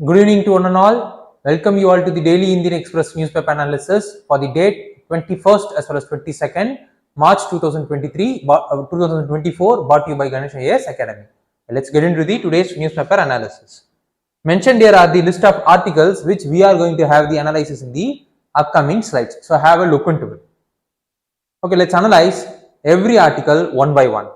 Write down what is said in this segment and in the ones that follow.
Good evening to one and all. Welcome you all to the Daily Indian Express newspaper analysis for the date 21st as well as 22nd March 2024, brought to you by Ganesh IAS Academy. Let's get into the today's newspaper analysis. Mentioned here are the list of articles which we are going to have the analysis in the upcoming slides. So have a look into it. Okay, let's analyze every article one by one.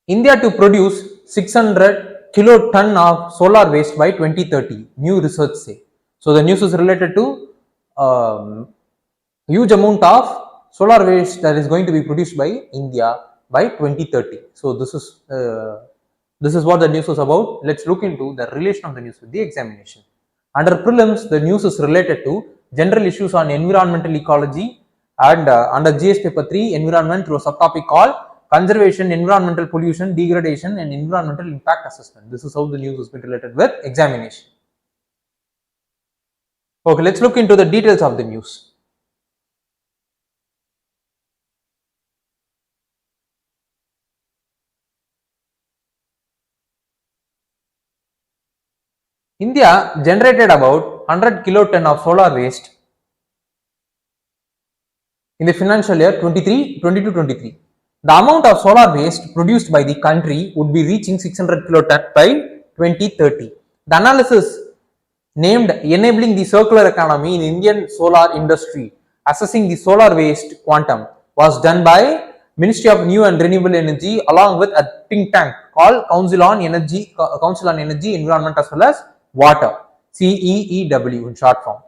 India to produce 600 kiloton of solar waste by 2030, new research say. So the news is related to huge amount of solar waste that is going to be produced by India by 2030. So this is what the news is about. Let's look into the relation of the news with the examination. Under prelims, the news is related to general issues on environmental ecology, and under GS paper 3, environment, through a subtopic called conservation, environmental pollution, degradation and environmental impact assessment. This is how the news has been related with examination. Okay, let's look into the details of the news. India generated about 100 kiloton of solar waste in the financial year 22-23. The amount of solar waste produced by the country would be reaching 600 kiloton by 2030. The analysis named Enabling the Circular Economy in Indian Solar Industry, Assessing the Solar Waste Quantum, was done by Ministry of New and Renewable Energy along with a think tank called Council on Energy, Environment as well as Water, CEEW in short form.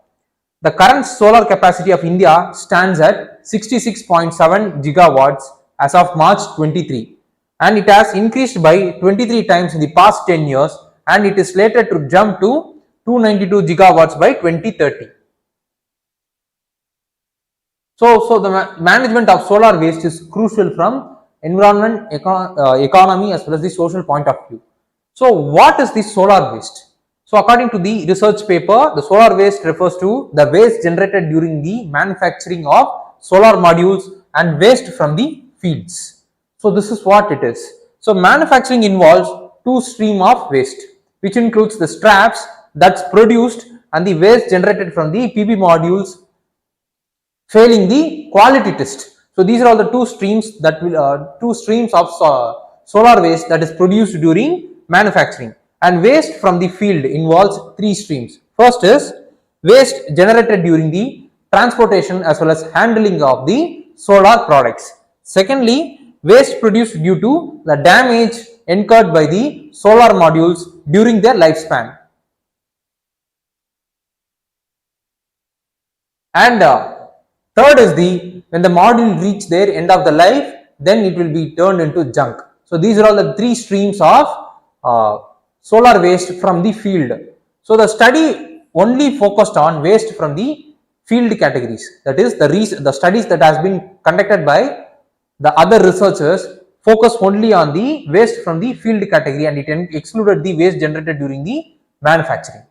The current solar capacity of India stands at 66.7 gigawatts as of March 23, and it has increased by 23 times in the past 10 years, and it is slated to jump to 292 gigawatts by 2030. So the management of solar waste is crucial from environment, economy as well as the social point of view. So what is the solar waste? So according to the research paper, the solar waste refers to the waste generated during the manufacturing of solar modules and waste from the fields. So this is what it is. So manufacturing involves two streams of waste, which includes the scraps that's produced and the waste generated from the PV modules failing the quality test. So these are all the two streams that will two streams of solar waste that is produced during manufacturing. And waste from the field involves three streams. First is waste generated during the transportation as well as handling of the solar products. Secondly, waste produced due to the damage incurred by the solar modules during their lifespan. And third is when the module reach their end of the life, then it will be turned into junk. So these are all the three streams of solar waste from the field. So the study only focused on waste from the field categories. That is the studies that has been conducted by the other researchers focus only on the waste from the field category, and it excluded the waste generated during the manufacturing.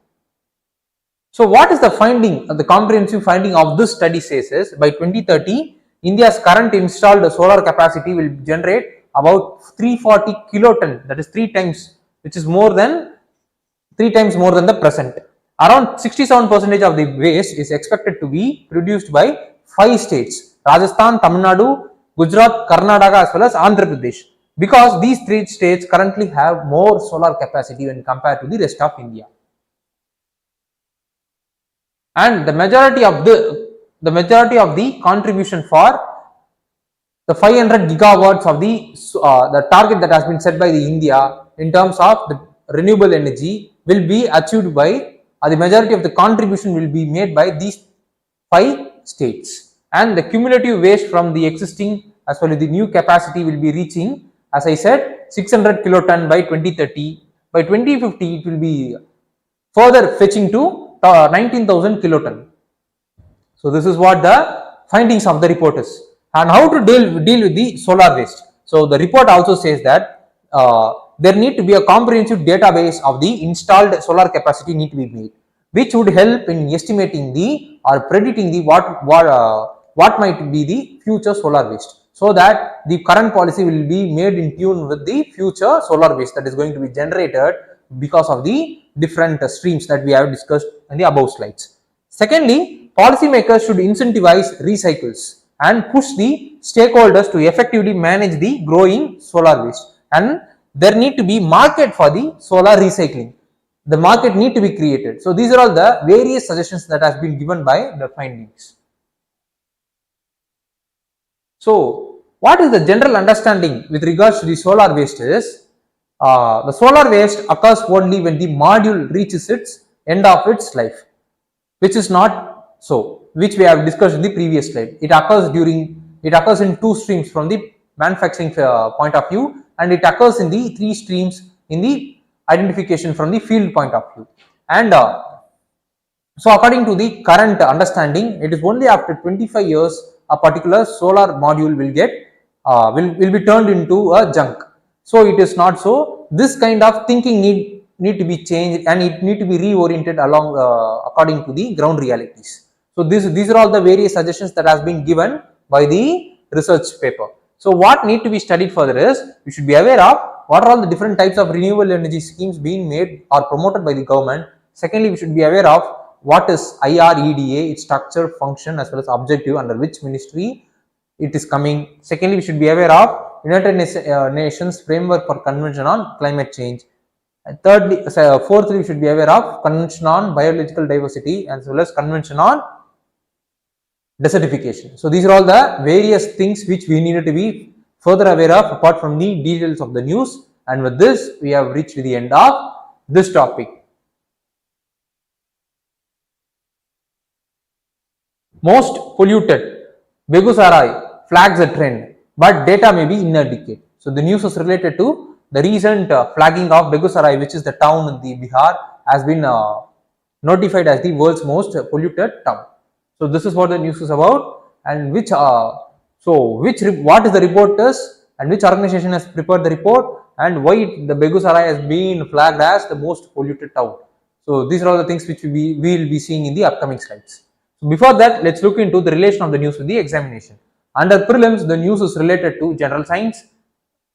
So what is the finding, the comprehensive finding of this study says is, by 2030, India's current installed solar capacity will generate about 340 kiloton, that is 3 times, which is 3 times more than the present. Around 67% of the waste is expected to be produced by 5 states, Rajasthan, Tamil Nadu, Gujarat, Karnataka as well as Andhra Pradesh, because these 3 states currently have more solar capacity when compared to the rest of India. And the majority of the contribution for the 500 gigawatts of the target that has been set by the India in terms of the renewable energy will be achieved by, the majority of the contribution will be made by these 5 states. And the cumulative waste from the existing as well as the new capacity will be reaching, as I said, 600 kiloton by 2030. By 2050, it will be further fetching to 19,000 kiloton. So this is what the findings of the report is. And how to deal with the solar waste. So the report also says that there need to be a comprehensive database of the installed solar capacity need to be made, which would help in estimating or predicting what might be the future solar waste, so that the current policy will be made in tune with the future solar waste that is going to be generated because of the different streams that we have discussed in the above slides. Secondly, policymakers should incentivize recycles and push the stakeholders to effectively manage the growing solar waste, and there need to be market for the solar recycling. The market need to be created. So these are all the various suggestions that has been given by the findings. So what is the general understanding with regards to the solar waste is, the solar waste occurs only when the module reaches its end of its life, which is not so, which we have discussed in the previous slide. It occurs in two streams from the manufacturing point of view, and it occurs in the three streams in the identification from the field point of view. And so according to the current understanding, it is only after 25 years a particular solar module will get will be turned into a junk. So it is not so. This kind of thinking need to be changed, and it need to be reoriented along according to the ground realities. So these are all the various suggestions that has been given by the research paper. So what need to be studied further is, you should be aware of what are all the different types of renewable energy schemes being made or promoted by the government. Secondly, we should be aware of what is ARIDA, its structure, function as well as objective, under which ministry it is coming. Secondly, we should be aware of United Nations Framework for Convention on Climate Change. Fourthly, we should be aware of Convention on Biological Diversity as well as Convention on Desertification. So these are all the various things which we needed to be further aware of apart from the details of the news. And with this, we have reached the end of this topic. Most polluted, Begusarai flags a trend, but data may be inadequate. So the news is related to the recent flagging of Begusarai, which is the town in the Bihar, has been notified as the world's most polluted town. So this is what the news is about, and what is the report is, and which organization has prepared the report, and why the Begusarai has been flagged as the most polluted town. So these are all the things which we will be seeing in the upcoming slides. So before that, let's look into the relation of the news with the examination. Under prelims, the news is related to general science,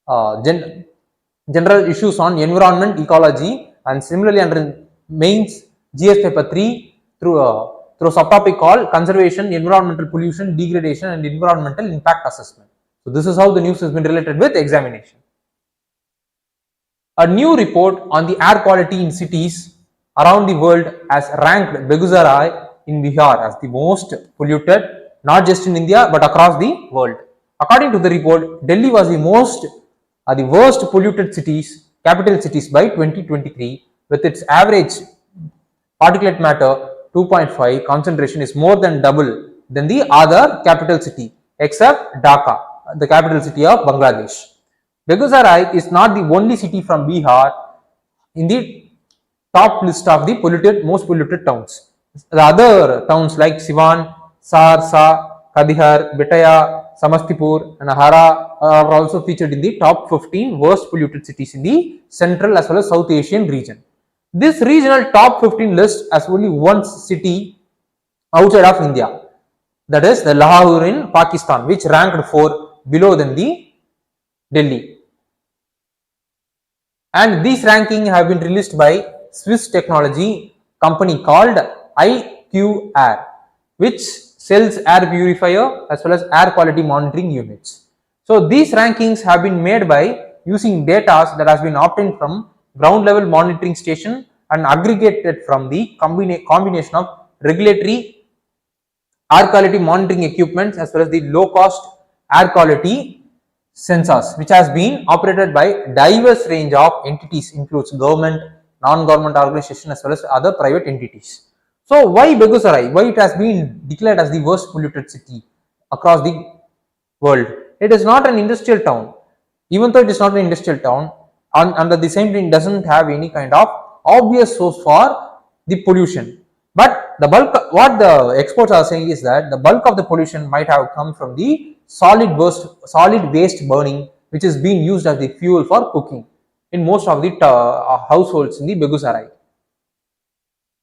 general issues on environment, ecology, and similarly under mains, GS paper 3 through a subtopic called conservation, environmental pollution, degradation, and environmental impact assessment. So this is how the news has been related with examination. A new report on the air quality in cities around the world has ranked Begusarai in Bihar as the most polluted, not just in India but across the world. According to the report, Delhi was the worst polluted capital cities by 2023, with its average particulate matter 2.5 concentration is more than double than the other capital city except Dhaka, the capital city of Bangladesh. Begusarai is not the only city from Bihar in the top list of the most polluted towns. The other towns like Siwan, Saharsa, Kadihar, Betaya, Samastipur, and Hara are also featured in the top 15 worst polluted cities in the Central as well as South Asian region. This regional top 15 list has only one city outside of India, that is the Lahore in Pakistan, which ranked 4 below than the Delhi. And these rankings have been released by Swiss technology company called IQAir, which sells air purifier as well as air quality monitoring units. So these rankings have been made by using data that has been obtained from ground level monitoring station and aggregated from the combination of regulatory air quality monitoring equipments as well as the low cost air quality sensors, which has been operated by diverse range of entities, includes government, non-government organization as well as other private entities. So why Begusarai? Why it has been declared as the worst polluted city across the world? It is not an industrial town. Even though it is not an industrial town, under the same time it doesn't have any kind of obvious source for the pollution. But the bulk, what the experts are saying is that the bulk of the pollution might have come from the solid waste burning, which is being used as the fuel for cooking in most of the households in the Begusarai.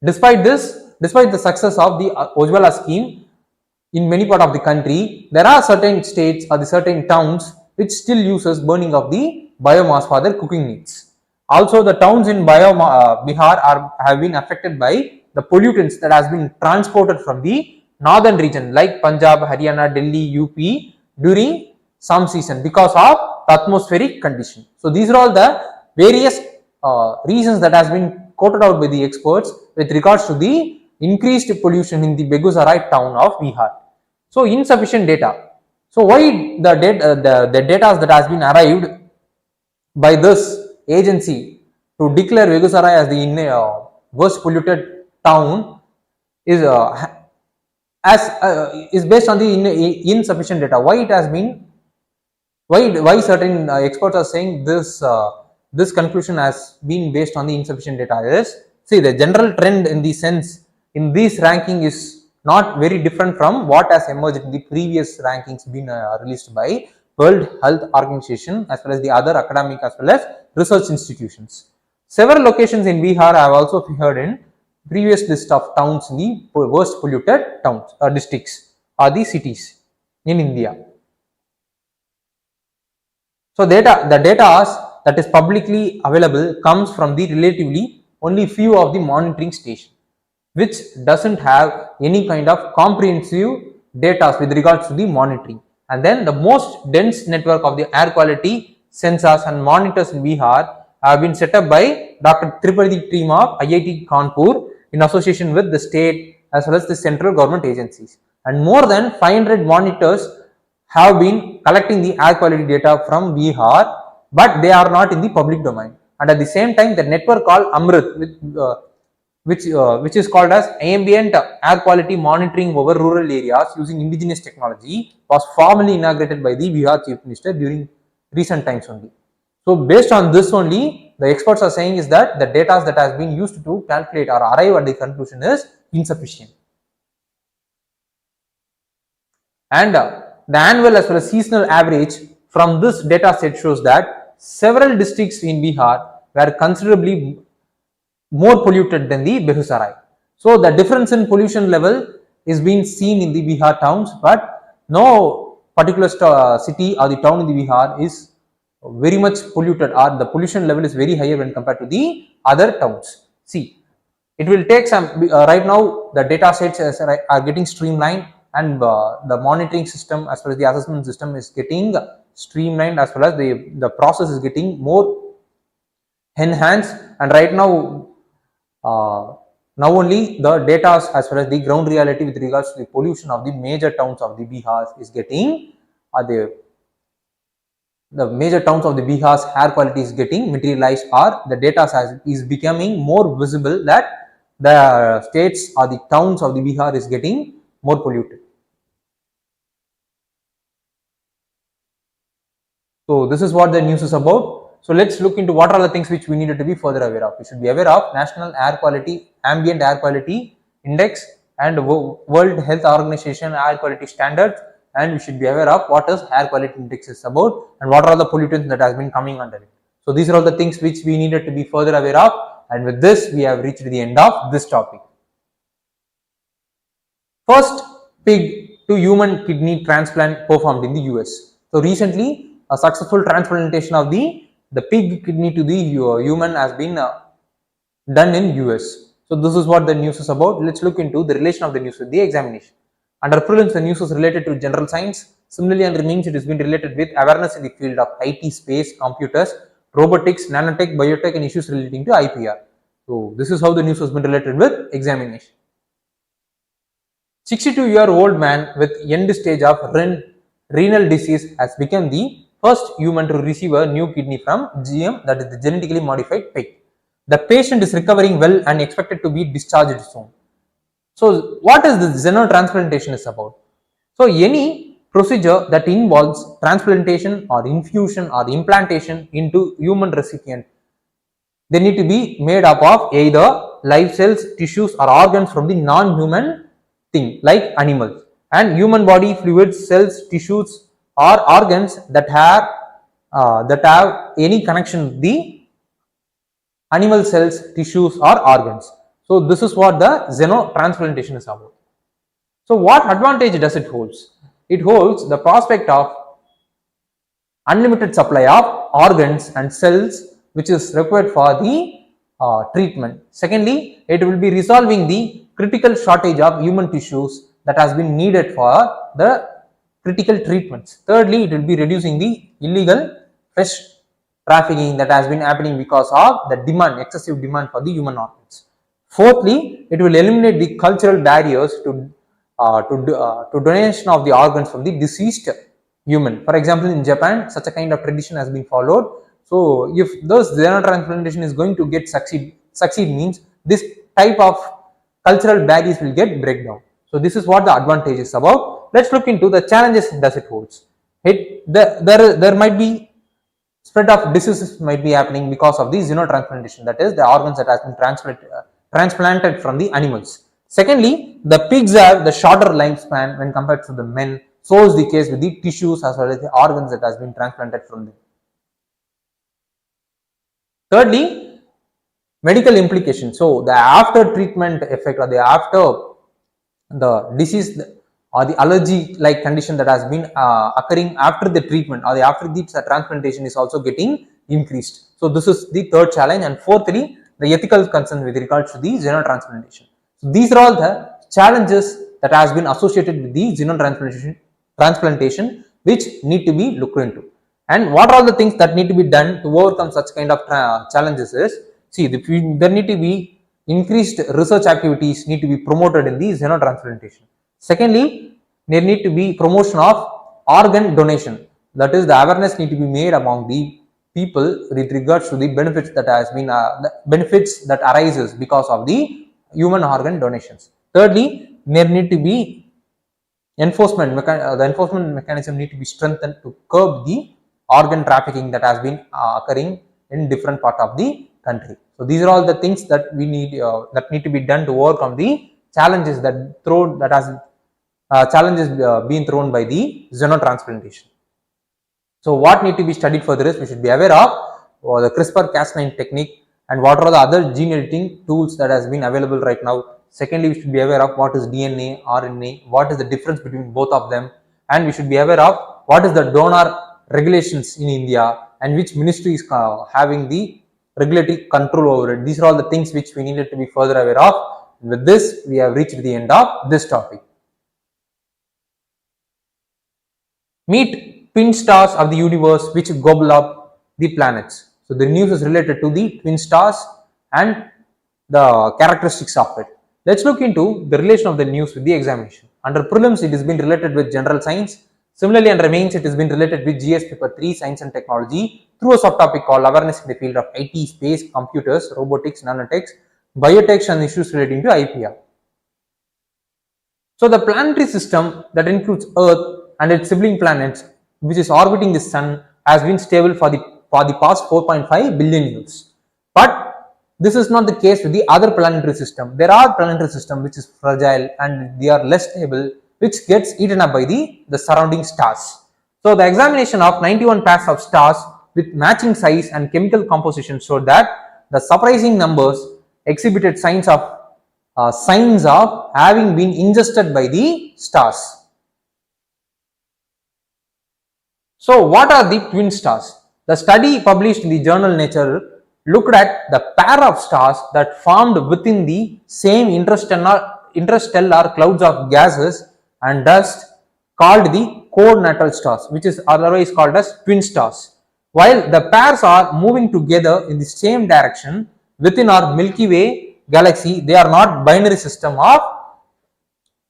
Despite the success of the Ujjwala scheme in many parts of the country, there are certain states or the certain towns which still uses burning of the biomass for their cooking needs. Also, the towns in Bihar have been affected by the pollutants that has been transported from the northern region like Punjab, Haryana, Delhi, UP during some season because of the atmospheric condition. So these are all the various reasons that has been quoted out by the experts with regards to the increased pollution in the Begusarai town of Bihar. So insufficient data. So why the data that has been arrived by this agency to declare Begusarai as the worst polluted town is is based on the insufficient data. Why it has been? Why certain experts are saying this conclusion has been based on the insufficient data is, see, the general trend in the sense in this ranking is not very different from what has emerged in the previous rankings been released by World Health Organization as well as the other academic as well as research institutions. Several locations in Bihar have also figured in previous list of towns in the worst polluted towns or districts or the cities in India. So the data that is publicly available comes from the relatively only few of the monitoring stations, which doesn't have any kind of comprehensive data with regards to the monitoring. And then the most dense network of the air quality sensors and monitors in Bihar have been set up by Dr. Tripathi team of IIT Kanpur in association with the state as well as the central government agencies. And more than 500 monitors have been collecting the air quality data from Bihar, but they are not in the public domain. And at the same time, the network called AMRIT, which is called as ambient air quality monitoring over rural areas using indigenous technology, was formally inaugurated by the Bihar Chief Minister during recent times only. So based on this only, the experts are saying is that the data that has been used to calculate or arrive at the conclusion is insufficient. And the annual as well as seasonal average from this data set shows that several districts in Bihar were considerably more polluted than the Begusarai. So the difference in pollution level is being seen in the Bihar towns, but no particular city or the town in the Bihar is very much polluted, or the pollution level is very higher when compared to the other towns. See, it will take some right now the data sets are getting streamlined, and the monitoring system as well as the assessment system is getting streamlined, as well as the process is getting more enhanced. And right now now only the data as well as the ground reality with regards to the pollution of the major towns of the Bihar is getting the major towns of the Bihar's air quality is getting materialized, or the data is becoming more visible that the states or the towns of the Bihar is getting more polluted. So this is what the news is about. So let's look into what are the things which we needed to be further aware of. We should be aware of National Air Quality, Ambient Air Quality Index and World Health Organization Air Quality Standards, and we should be aware of what is air quality index is about and what are the pollutants that has been coming under it. So these are all the things which we needed to be further aware of, and with this we have reached the end of this topic. First pig to human kidney transplant performed in the US. So recently a successful transplantation of the pig kidney to the human has been done in US. So this is what the news is about. Let's look into the relation of the news with the examination. Under prelims, the news is related to general science. Similarly, under mains, it has been related with awareness in the field of IT, space, computers, robotics, nanotech, biotech, and issues relating to IPR. So this is how the news has been related with examination. 62-year-old man with end stage of renal disease has become the first human to receive a new kidney from GM, that is the genetically modified pig. The patient is recovering well and expected to be discharged soon. So what is the xenotransplantation is about? So any procedure that involves transplantation or infusion or implantation into human recipient, they need to be made up of either live cells, tissues or organs from the non-human thing like animals, and human body fluids, cells, tissues or organs that have any connection with the animal cells, tissues or organs. So this is what the xenotransplantation is about. So what advantage does it holds? It holds the prospect of unlimited supply of organs and cells which is required for the treatment. Secondly, it will be resolving the critical shortage of human tissues that has been needed for the critical treatments. Thirdly, it will be reducing the illegal fish trafficking that has been happening because of the demand, excessive demand for the human organs. Fourthly, it will eliminate the cultural barriers to donation of the organs from the deceased human. For example, in Japan, such a kind of tradition has been followed. So, if those xenotransplantation is going to get succeed means this type of cultural barriers will get breakdown. So, this is what the advantage is about. Let's look into the challenges does it holds. There might be spread of diseases might be happening because of the xenotransplantation, that is the organs that has been transplanted from the animals. Secondly, the pigs have the shorter lifespan when compared to the men. So is the case with the tissues as well as the organs that has been transplanted from them. Thirdly, medical implications. So the after treatment effect or the after the disease or the allergy like condition that has been occurring after the treatment or the after the transplantation is also getting increased. So this is the third challenge. And fourthly, the ethical concerns with regards to the xenotransplantation. So these are all the challenges that has been associated with the xenotransplantation which need to be looked into. And what are the things that need to be done to overcome such kind of challenges is, see, there need to be increased research activities need to be promoted in the xenotransplantation. Secondly, there need to be promotion of organ donation, that is the awareness need to be made among the people with regards to the benefits that has been the benefits that arises because of the human organ donations. Thirdly, there need to be enforcement the enforcement mechanism need to be strengthened to curb the organ trafficking that has been occurring in different part of the country. So these are all the things that we need that need to be done to overcome the challenges that challenges being thrown by the xenotransplantation. So what need to be studied further is we should be aware of the CRISPR-Cas9 technique and what are the other gene editing tools that has been available right now. Secondly, we should be aware of what is DNA, RNA, what is the difference between both of them, and we should be aware of what is the donor regulations in India and which ministry is having the regulatory control over it. These are all the things which we needed to be further aware of. With this, we have reached the end of this topic. Meet twin stars of the universe which gobble up the planets. So the news is related to the twin stars and the characteristics of it. Let's look into the relation of the news with the examination. Under prelims, it has been related with general science. Similarly, under mains, it has been related with GS paper 3, science and technology, through a subtopic called awareness in the field of IT, space, computers, robotics, nanotech, biotech, and issues relating to IPR. So the planetary system that includes Earth and its sibling planets, which is orbiting the sun, has been stable for the past 4.5 billion years. But this is not the case with the other planetary system. There are planetary systems which is fragile and they are less stable, which gets eaten up by the surrounding stars. So the examination of 91 pairs of stars with matching size and chemical composition showed that the surprising numbers exhibited signs of having been ingested by the stars. So what are the twin stars? The study published in the journal Nature looked at the pair of stars that formed within the same interstellar clouds of gases and dust called the coordinatal stars, which is otherwise called as twin stars. While the pairs are moving together in the same direction within our Milky Way galaxy, they are not binary system of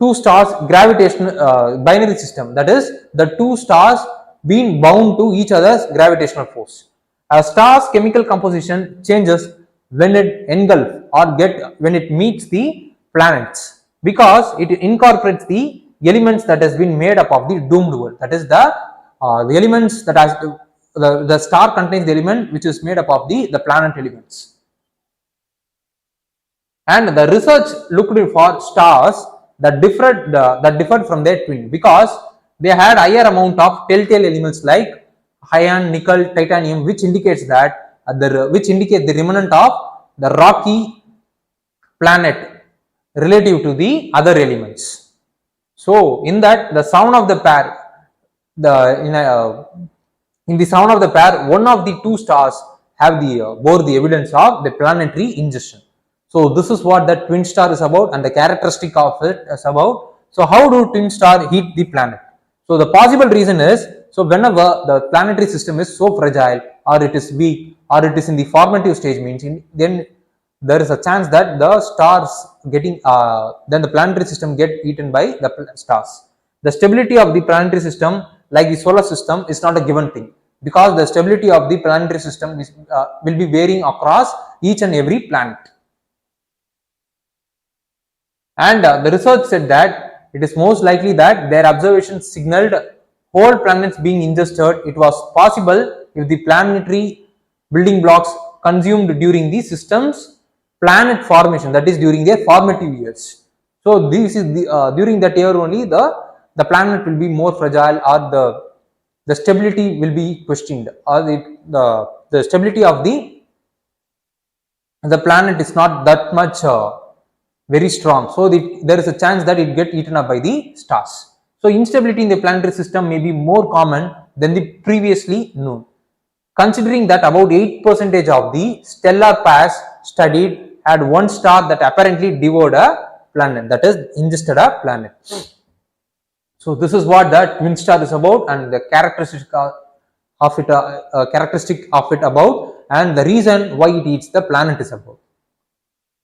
two stars gravitational binary system, that is the two stars being bound to each other's gravitational force. A star's chemical composition changes when it engulfs or when it meets the planets, because it incorporates the elements that has been made up of the doomed world. That is the elements that has the star contains the element which is made up of the planet elements. And the research looked for stars that differed from their twin because they had higher amount of telltale elements like iron, nickel, titanium, which indicates that the remnant of the rocky planet relative to the other elements. So in that the sound of the pair, in the sound of the pair, one of the two stars have the bore the evidence of the planetary ingestion. So this is what that twin star is about and the characteristic of it is about. So how do twin star heat the planet? So the possible reason is, so whenever the planetary system is so fragile or it is weak or it is in the formative stage, means then there is a chance that the stars getting then the planetary system get eaten by the stars. The stability of the planetary system, like the solar system, is not a given thing, because the stability of the planetary system is, will be varying across each and every planet. And the research said that it is most likely that their observations signaled whole planets being ingested. It was possible if the planetary building blocks consumed during the system's planet formation, that is during their formative years. So this is the during that year only the planet will be more fragile, or the stability will be questioned, or the stability of the planet is not that much very strong. So there is a chance that it get eaten up by the stars. So instability in the planetary system may be more common than the previously known. Considering that about 8% of the stellar pairs studied had one star that apparently devoured a planet, that is ingested a planet. So this is what the twin star is about and the characteristic of it about, and the reason why it eats the planet is about.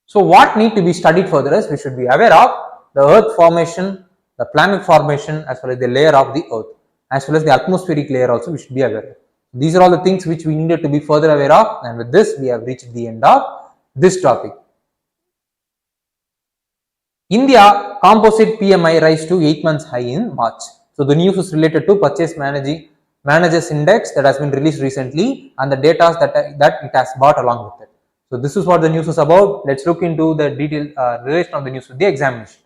So what need to be studied further is we should be aware of the earth formation, the planet formation, as well as the layer of the earth, as well as the atmospheric layer also we should be aware of. These are all the things which we needed to be further aware of, and with this we have reached the end of this topic. India composite PMI rise to 8 months high in March. So the news is related to purchase managers index that has been released recently and the data that it has brought along with it. So this is what the news is about. Let's look into the detailed relation of the news with the examination.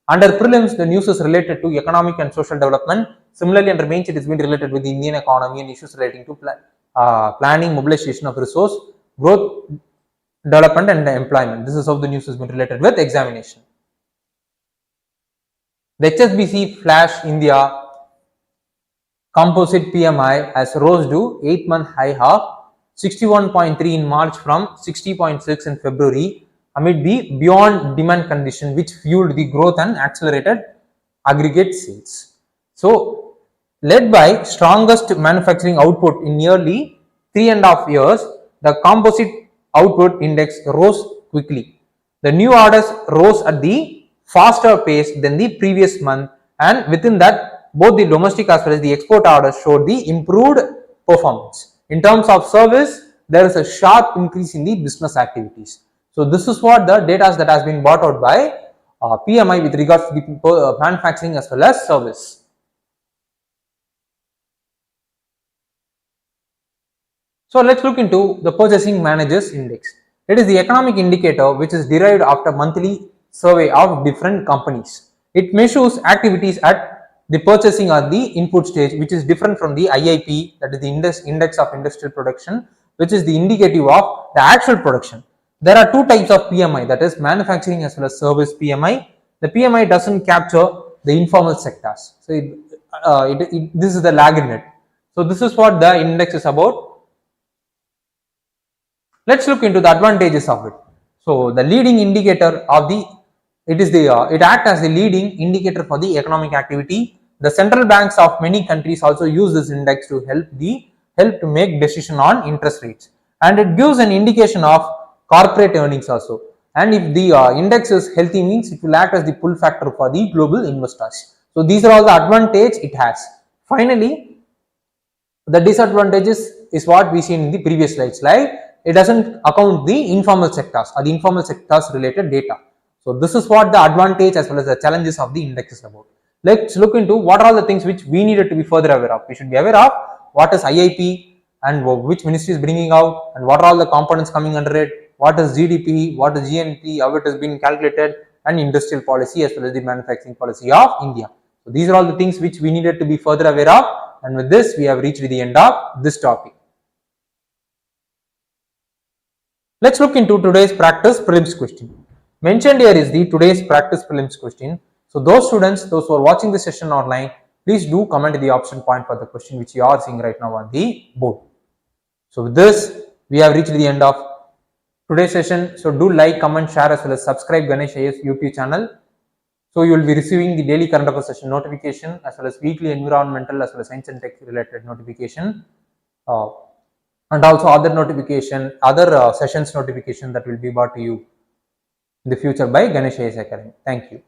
Under prelims, the news is related to economic and social development. Similarly, under mains, it has been related with the Indian economy and issues relating to planning, mobilization of resource, growth, development and employment. This is how the news has been related with examination. The HSBC Flash India composite PMI has rose to 8-month high of 61.3 in March from 60.6 in February amid the beyond demand condition which fueled the growth and accelerated aggregate sales. So, led by strongest manufacturing output in nearly 3.5 years, the composite output index rose quickly. The new orders rose at the faster pace than the previous month, and within that both the domestic as well as the export orders showed the improved performance. In terms of service, there is a sharp increase in the business activities. So this is what the data that has been brought out by PMI with regards to the manufacturing as well as service. So let's look into the purchasing managers index. It is the economic indicator which is derived after monthly survey of different companies. It measures activities at the purchasing or the input stage, which is different from the IIP, that is the index of industrial production, which is the indicative of the actual production. There are two types of PMI, that is manufacturing as well as service PMI. The PMI doesn't capture the informal sectors. So this is the lag in it. So this is what the index is about. Let's look into the advantages of it. So the leading indicator of it acts as the leading indicator for the economic activity. The central banks of many countries also use this index to help to make decision on interest rates, and it gives an indication of corporate earnings also. And if the index is healthy, means it will act as the pull factor for the global investors. So these are all the advantage it has. Finally, the disadvantages is what we see in the previous slides, like it doesn't account the informal sectors or the informal sectors related data. So this is what the advantage as well as the challenges of the index is about. Let's look into what are all the things which we needed to be further aware of. We should be aware of what is IIP and which ministry is bringing out, and what are all the components coming under it, what is GDP, what is GNP, how it has been calculated, and industrial policy as well as the manufacturing policy of India. So these are all the things which we needed to be further aware of, and with this we have reached the end of this topic. Let's look into today's practice prelims question. Mentioned here is the today's practice prelims question. So those students, those who are watching this session online, please do comment the option point for the question which you are seeing right now on the board. So with this, we have reached the end of today's session. So do like, comment, share as well as subscribe Ganesh IAS YouTube channel. So you will be receiving the daily current affairs session notification as well as weekly environmental as well as science and tech related notification, and also other notification, other sessions notification that will be brought to you in the future by Ganesh IAS Academy. Thank you.